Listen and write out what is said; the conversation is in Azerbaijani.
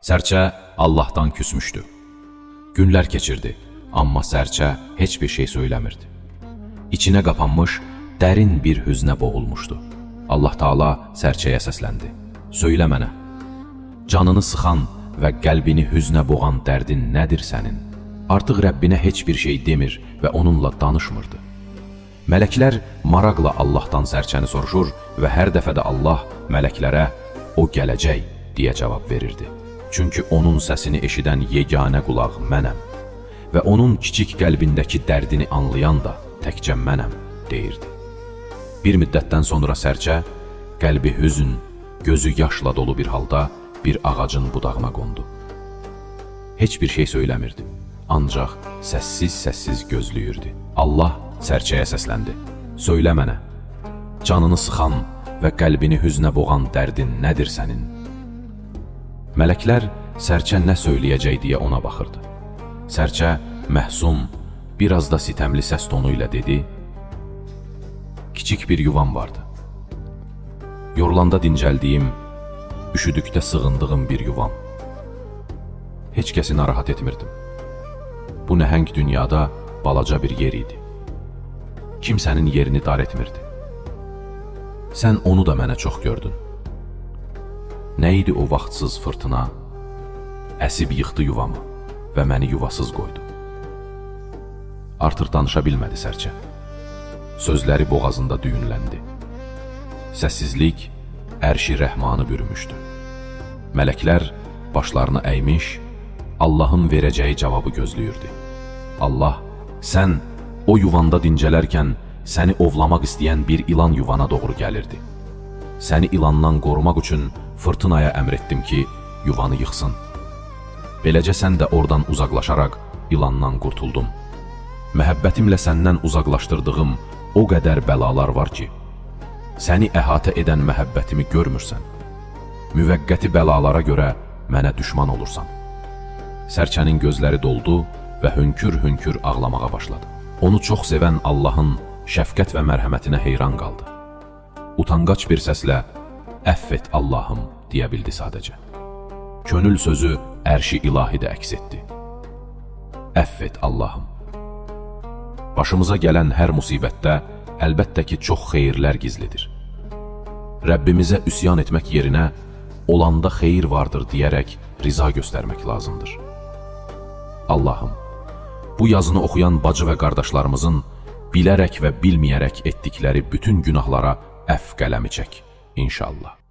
Sərçə Allahdan küsmüşdü. Günlər keçirdi, amma sərçə heç bir şey söyləmirdi. İçinə qapanmış, dərin bir hüznə boğulmuşdu. Allah Taala sərçəyə səsləndi. Söylə mənə, canını sıxan və qəlbini hüznə boğan dərdin nədir sənin? Artıq Rəbbinə heç bir şey demir və onunla danışmırdı. Mələklər maraqla Allahdan sərçəni soruşur və hər dəfə də Allah mələklərə o gələcək deyə cavab verirdi. Çünki onun səsini eşidən yeganə qulaq mənəm və onun kiçik qəlbindəki dərdini anlayan da təkcə mənəm, deyirdi. Bir müddətdən sonra sərçə, qəlbi hüzn, gözü yaşla dolu bir halda bir ağacın budağına qondu. Heç bir şey söyləmirdi, ancaq səssiz-səssiz gözləyirdi. Allah sərçəyə səsləndi. Söylə mənə, canını sıxan və qəlbini hüznə boğan dərdin nədir sənin? Mələklər sərçə nə söyləyəcək deyə ona baxırdı. Sərçə məhzun, biraz da sitəmli səs tonu ilə dedi, kiçik bir yuvam vardı. Yorulanda dincəldiyim, üşüdükdə sığındığım bir yuvam. Heç kəsi narahat etmirdim. Bu nəhəng dünyada balaca bir yer idi. Kimsənin yerini dar etmirdi. Sən onu da mənə çox gördün. Nə idi o vaxtsız fırtına? Əsib yıxdı yuvamı və məni yuvasız qoydu. Artıq danışa bilmədi sərçə. Sözləri boğazında düyünləndi. Səssizlik ərş-i rəhmanı bürümüşdü. Mələklər başlarını əymiş, Allahın verəcəyi cavabı gözləyirdi. Allah, sən o yuvanda dincələrkən səni ovlamaq istəyən bir ilan yuvana doğru gəlirdi. Səni ilandan qorumaq üçün fırtınaya əmr etdim ki, yuvanı yıxsın. Beləcə sən də oradan uzaqlaşaraq ilandan qurtuldun. Məhəbbətimlə səndən uzaqlaşdırdığım o qədər bəlalar var ki, səni əhatə edən məhəbbətimi görmürsən. Müvəqqəti bəlalara görə mənə düşman olursan. Sərçənin gözləri doldu və hönkür-hönkür ağlamağa başladı. Onu çox sevən Allahın şəfqət və mərhəmətinə heyran qaldı. Utanqac bir səslə, əff et Allahım, deyə bildi sadəcə. Könül sözü ərş-i ilahi də əks etdi. Əff et Allahım. Başımıza gələn hər musibətdə əlbəttə ki, çox xeyirlər gizlidir. Rəbbimizə üsyan etmək yerinə, olanda xeyir vardır deyərək riza göstərmək lazımdır. Allahım, bu yazını oxuyan bacı və qardaşlarımızın bilərək və bilməyərək etdikləri bütün günahlara əff qələmi çək, inşallah.